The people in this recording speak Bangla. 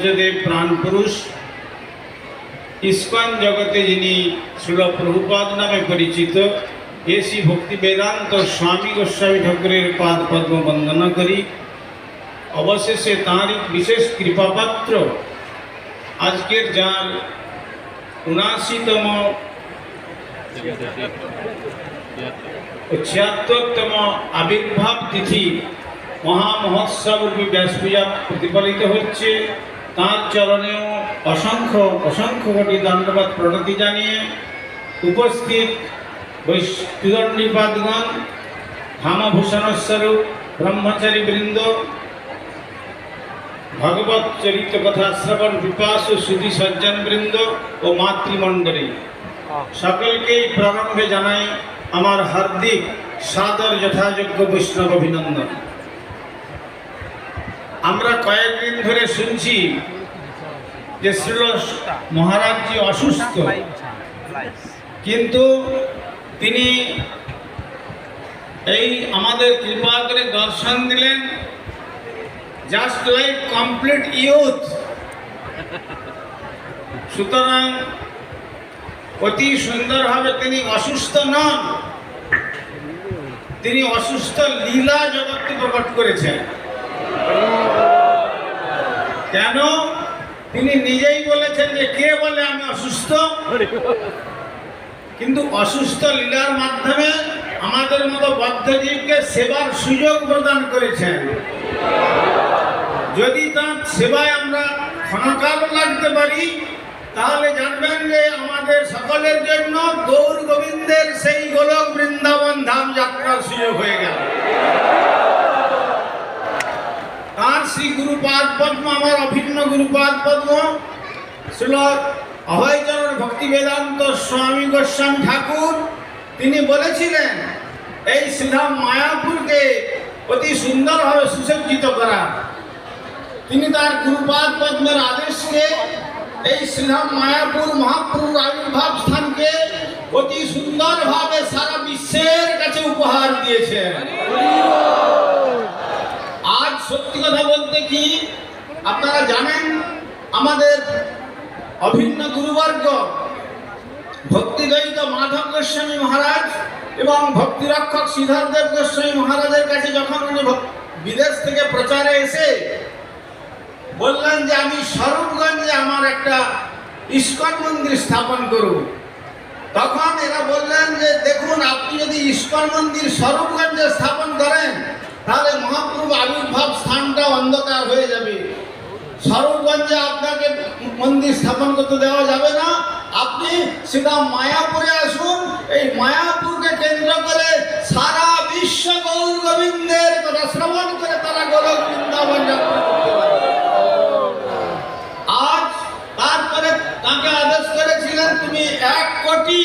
আচার্যদেব প্রাণপুরুষ, ইস্কন জগতে যিনি শ্রীল প্রভুপাদ নামে পরিচিত, এসি ভক্তি বেদান্ত স্বামী গোস্বামী ঠাকুরের পাদ পদ্ম বন্দনা করি। অবশেষে তাঁরই বিশেষ কৃপাপাত্র আজকের যার 79তম 76তম আবির্ভাব তিথি মহামহোৎসব রূপে ব্যাস পূজা প্রতিপালিত হচ্ছে, তাঁর চরণেও অসংখ্য অসংখ্য কোটি দণ্ডবাদ প্রণতি জানিয়ে উপস্থিত বৈষ্ণবীপাদগণ, ধামভূষণস্বরূপ ব্রহ্মচারী বৃন্দ, ভগবত চরিত্র কথা শ্রবণ পিপাসু সুধী সজ্জন বৃন্দ ও মাতৃমণ্ডলী, সকলকেই প্রারম্ভে জানাই আমার হার্দিক সাদর যথাযোগ্য বৈষ্ণব অভিনন্দন। আমরা কয়েকদিন ধরে শুনছি যে শ্রীল মহারাজজি অসুস্থ, কিন্তু তিনি এই আমাদের কৃপা করে দর্শন দিলেন জাস্ট লাইক কমপ্লিট ইউথ। সুতরাং অতি সুন্দরভাবে তিনি অসুস্থ নন, তিনি অসুস্থ লীলা জগৎকে প্রকট করেছেন। কেন? তিনি নিজেই বলেছেন যে কে বলে আমি অসুস্থ, কিন্তু অসুস্থ লীলার মাধ্যমে আমাদের মতো বদ্ধজীবকে সেবার সুযোগ প্রদান করেছেন। যদি তার সেবায় আমরা ক্ষণকাল লাগতে পারি, তাহলে জানবেন যে আমাদের সকলের জন্য গৌর গোবিন্দের সেই গোলক বৃন্দাবন ধাম যাত্রার সুযোগ হয়ে গেল। তার শ্রী গুরুপাদ পদ্ম, আমার অভিন্ন গুরুপাদ পদ্ম শ্রীল অভয়চরণ ভক্তি বেদান্ত স্বামী গোস্বামী ঠাকুর, তিনি বলেছিলেন এই শ্রীধাম মায়াপুরকে অতি সুন্দরভাবে সুসজ্জিত করা। তিনি তার গুরুপাদ পদ্মের আদেশকে এই শ্রীধাম মায়াপুর মহাপ্রভুর আবির্ভাব স্থানকে অতি সুন্দরভাবে সারা বিশ্বের কাছে উপহার দিয়েছেন। আজ সত্যি কথা বলতে কি, আপনারা জানেন আমাদের অভিন্ন গুরুবর্গ ভক্তিদয়িত মাধব গোস্বামী মহারাজ এবং ভক্তিরক্ষক শ্রীধরদেব গোস্বামী মহারাজের কাছে যখন উনি বিদেশ থেকে প্রচারে এসে বললেন যে আমি স্বরূপগঞ্জে আমার একটা ইস্কন মন্দির স্থাপন করব, তখন এরা বললেন যে দেখুন, আপনি যদি ইস্কন মন্দির স্বরূপগঞ্জে স্থাপন করেন তাহলে মহাপ্রভু আবির্ভাব স্থানটা অন্ধকার হয়ে যাবে। স্বরূপগঞ্জে আপনাকে মন্দির স্থাপন করতে দেওয়া যাবে না, আপনি সেটা মায়াপুরে আসুন। এই মায়াপুরকে কেন্দ্র করে সারা বিশ্ব গৌর গোবিন্দের কথা শ্রবণ করে তারা গোলক বৃন্দাবন যাত্রা করতে পারে। আজ তারপরে তাকে আদেশ করেছিলেন তুমি 1 কোটি